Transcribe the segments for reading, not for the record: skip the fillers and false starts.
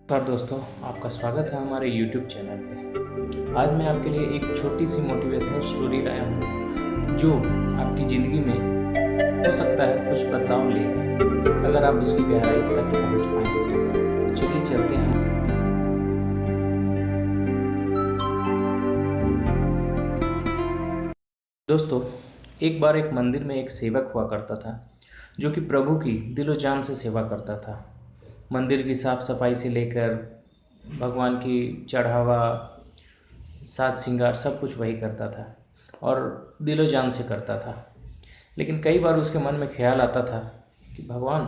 नमस्कार दोस्तों, आपका स्वागत है हमारे YouTube चैनल पे। आज मैं आपके लिए एक छोटी सी मोटिवेशनल स्टोरी लाया हूँ जो आपकी ज़िंदगी में हो सकता है कुछ बदलाव ले आए, अगर आप उसकी गहराई तक पहुँच पाएँ। चलिए चलते हैं। दोस्तों, एक बार एक मंदिर में एक सेवक हुआ करता था जो कि प्रभु की दिलो जान से सेवा करता था। मंदिर की साफ सफाई से लेकर भगवान की चढ़ावा, साज श्रृंगार सब कुछ वही करता था और दिलो जान से करता था। लेकिन कई बार उसके मन में ख्याल आता था कि भगवान,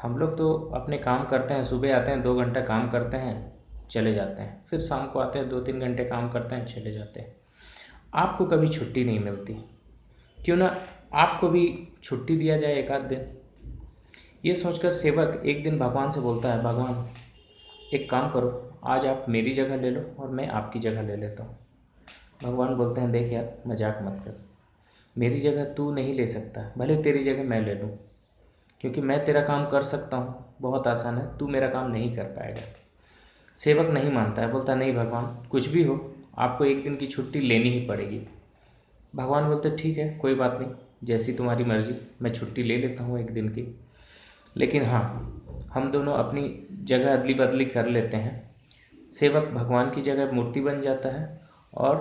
हम लोग तो अपने काम करते हैं, सुबह आते हैं 2 घंटा काम करते हैं चले जाते हैं, फिर शाम को आते हैं 2-3 घंटे काम करते हैं चले जाते हैं, आपको कभी छुट्टी नहीं मिलती, क्यों ना आपको भी छुट्टी दिया जाए एक आध दिन। ये सोचकर सेवक एक दिन भगवान से बोलता है, भगवान एक काम करो, आज आप मेरी जगह ले लो और मैं आपकी जगह ले लेता हूँ। भगवान बोलते हैं, देख यार, मजाक मत कर, मेरी जगह तू नहीं ले सकता, भले तेरी जगह मैं ले लूँ, क्योंकि मैं तेरा काम कर सकता हूँ, बहुत आसान है, तू मेरा काम नहीं कर पाएगा। सेवक नहीं मानता है, बोलता नहीं भगवान, कुछ भी हो आपको एक दिन की छुट्टी लेनी ही पड़ेगी। भगवान बोलते ठीक है, कोई बात नहीं, जैसी तुम्हारी मर्जी, मैं छुट्टी ले लेता हूँ एक दिन की। लेकिन हाँ, हम दोनों अपनी जगह अदली बदली कर लेते हैं। सेवक भगवान की जगह मूर्ति बन जाता है और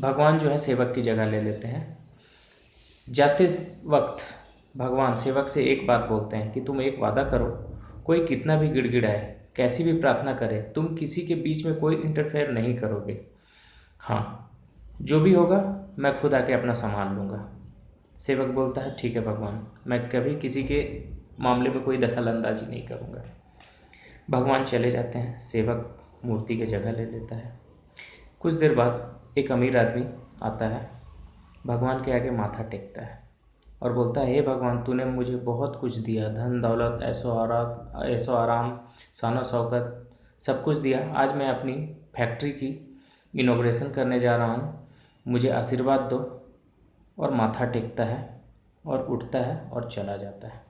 भगवान जो है सेवक की जगह ले लेते हैं। जाते वक्त भगवान सेवक से एक बात बोलते हैं कि तुम एक वादा करो, कोई कितना भी गिड़गिड़ाए, कैसी भी प्रार्थना करे, तुम किसी के बीच में कोई इंटरफेयर नहीं करोगे। हाँ, जो भी होगा मैं खुद आके अपना संभाल लूँगा। सेवक बोलता है ठीक है भगवान, मैं कभी किसी के मामले में कोई दखल अंदाजी नहीं करूँगा। भगवान चले जाते हैं, सेवक मूर्ति की जगह ले लेता है। कुछ देर बाद एक अमीर आदमी आता है, भगवान के आगे माथा टेकता है और बोलता है, हे भगवान, तूने मुझे बहुत कुछ दिया, धन दौलत, ऐशो आराम, शानो शौकत, सब कुछ दिया। आज मैं अपनी फैक्ट्री की इनॉग्रेशन करने जा रहा हूँ, मुझे आशीर्वाद दो। और माथा टेकता है और उठता है और चला जाता है।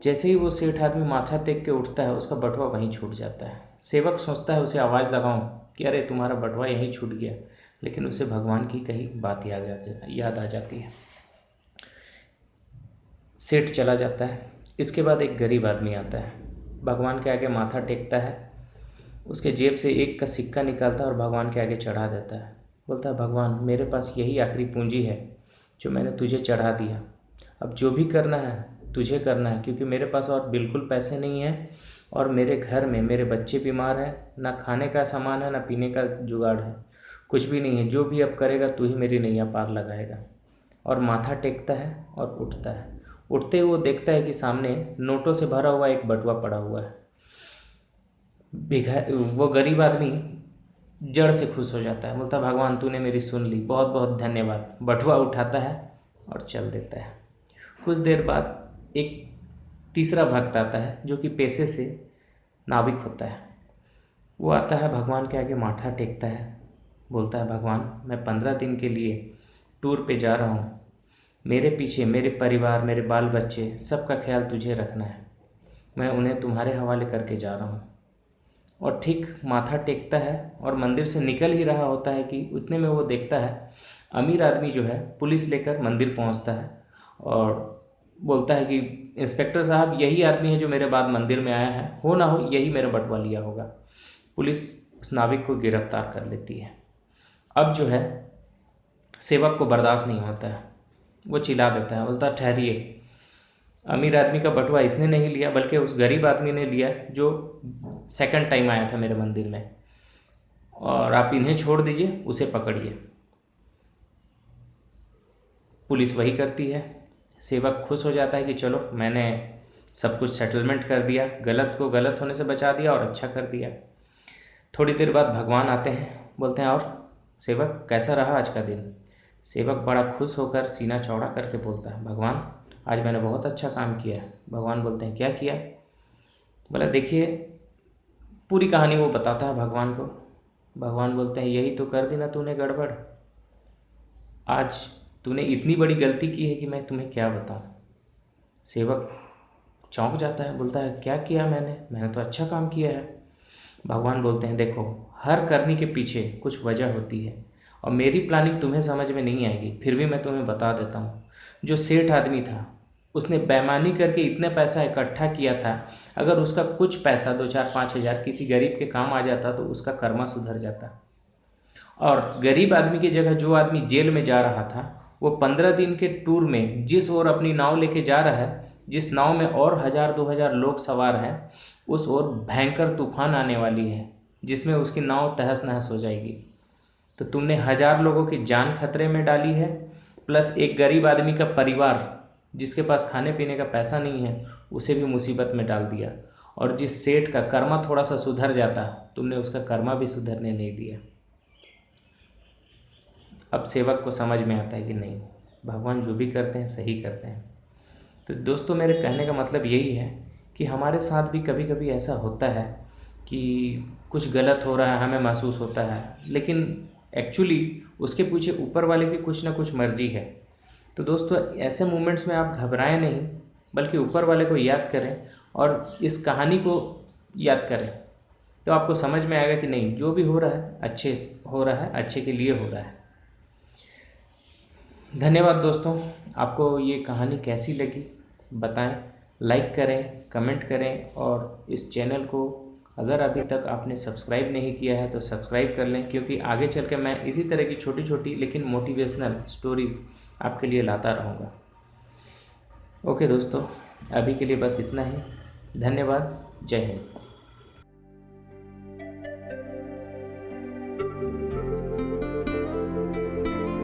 जैसे ही वो सेठ आदमी माथा टेक के उठता है, उसका बटुआ वहीं छूट जाता है। सेवक सोचता है उसे आवाज़ लगाऊं कि अरे तुम्हारा बटुआ यहीं छूट गया, लेकिन उसे भगवान की कही बात याद आ जाती है। सेठ चला जाता है। इसके बाद एक गरीब आदमी आता है, भगवान के आगे माथा टेकता है, उसके जेब से एक का सिक्का निकालता है और भगवान के आगे चढ़ा देता है। बोलता है, भगवान, मेरे पास यही आखिरी पूंजी है जो मैंने तुझे चढ़ा दिया, अब जो भी करना है तुझे करना है, क्योंकि मेरे पास और बिल्कुल पैसे नहीं हैं और मेरे घर में मेरे बच्चे बीमार हैं, ना खाने का सामान है ना पीने का जुगाड़ है, कुछ भी नहीं है, जो भी अब करेगा तू ही मेरी नैया पार लगाएगा। और माथा टेकता है और उठता है। उठते ही वो देखता है कि सामने नोटों से भरा हुआ एक बटुआ पड़ा हुआ है। वो गरीब आदमी जड़ से खुश हो जाता है, बोलता, भगवान तूने मेरी सुन ली, बहुत बहुत धन्यवाद। बटुआ उठाता है और चल देता है। कुछ देर बाद एक तीसरा भक्त आता है जो कि पेशे से नाविक होता है। वो आता है, भगवान के आगे माथा टेकता है, बोलता है, भगवान, मैं 15 दिन के लिए टूर पे जा रहा हूँ, मेरे पीछे मेरे परिवार, मेरे बाल बच्चे, सबका ख्याल तुझे रखना है, मैं उन्हें तुम्हारे हवाले करके जा रहा हूँ। और ठीक माथा टेकता है और मंदिर से निकल ही रहा होता है कि उतने में वो देखता है अमीर आदमी जो है पुलिस लेकर मंदिर पहुंचता है और बोलता है कि इंस्पेक्टर साहब, यही आदमी है जो मेरे बाद मंदिर में आया है, हो ना हो यही मेरा बटुआ लिया होगा। पुलिस उस नाविक को गिरफ्तार कर लेती है। अब जो है सेवक को बर्दाश्त नहीं होता है, वो चिल्ला देता है, बोलता, ठहरिए, अमीर आदमी का बटुआ इसने नहीं लिया बल्कि उस गरीब आदमी ने लिया जो सेकंड टाइम आया था मेरे मंदिर में, और आप इन्हें छोड़ दीजिए, उसे पकड़िए। पुलिस वही करती है। सेवक खुश हो जाता है कि चलो, मैंने सब कुछ सेटलमेंट कर दिया, गलत को गलत होने से बचा दिया और अच्छा कर दिया। थोड़ी देर बाद भगवान आते हैं, बोलते हैं, और सेवक कैसा रहा आज का दिन। सेवक बड़ा खुश होकर सीना चौड़ा करके बोलता है, भगवान, आज मैंने बहुत अच्छा काम किया है। भगवान बोलते हैं, क्या किया। बोला, देखिए, पूरी कहानी वो बताता है भगवान को। भगवान बोलते हैं, यही तो कर दी ना तूने गड़बड़, आज तूने इतनी बड़ी गलती की है कि मैं तुम्हें क्या बताऊं। सेवक चौंक जाता है, बोलता है क्या किया मैंने तो अच्छा काम किया है। भगवान बोलते हैं देखो, हर करने के पीछे कुछ वजह होती है और मेरी प्लानिंग तुम्हें समझ में नहीं आएगी, फिर भी मैं तुम्हें बता देता हूँ। जो सेठ आदमी था, उसने बेईमानी करके इतने पैसा इकट्ठा किया था, अगर उसका कुछ पैसा 2-4-5 हज़ार किसी गरीब के काम आ जाता तो उसका कर्मा सुधर जाता। और गरीब आदमी की जगह जो आदमी जेल में जा रहा था, वो 15 दिन के टूर में जिस ओर अपनी नाव लेके जा रहा है, जिस नाव में और 1000-2000 लोग सवार हैं, उस ओर भयंकर तूफान आने वाली है जिसमें उसकी नाव तहस नहस हो जाएगी। तो तुमने 1000 लोगों की जान खतरे में डाली है, प्लस एक गरीब आदमी का परिवार जिसके पास खाने पीने का पैसा नहीं है, उसे भी मुसीबत में डाल दिया। और जिस सेठ का कर्मा थोड़ा सा सुधर जाता, तुमने उसका कर्मा भी सुधरने नहीं दिया। अब सेवक को समझ में आता है कि नहीं, भगवान जो भी करते हैं सही करते हैं। तो दोस्तों, मेरे कहने का मतलब यही है कि हमारे साथ भी कभी कभी ऐसा होता है कि कुछ गलत हो रहा है, हमें महसूस होता है, लेकिन एक्चुअली उसके पीछे ऊपर वाले की कुछ ना कुछ मर्जी है। तो दोस्तों, ऐसे मोमेंट्स में आप घबराएं नहीं, बल्कि ऊपर वाले को याद करें और इस कहानी को याद करें, तो आपको समझ में आएगा कि नहीं, जो भी हो रहा है अच्छे हो रहा है, अच्छे के लिए हो रहा है। धन्यवाद दोस्तों। आपको ये कहानी कैसी लगी बताएं, लाइक करें, कमेंट करें, और इस चैनल को अगर अभी तक आपने सब्सक्राइब नहीं किया है तो सब्सक्राइब कर लें, क्योंकि आगे चल के मैं इसी तरह की छोटी छोटी लेकिन मोटिवेशनल स्टोरीज़ आपके लिए लाता रहूँगा। ओके दोस्तों, अभी के लिए बस इतना ही। धन्यवाद। जय हिंद।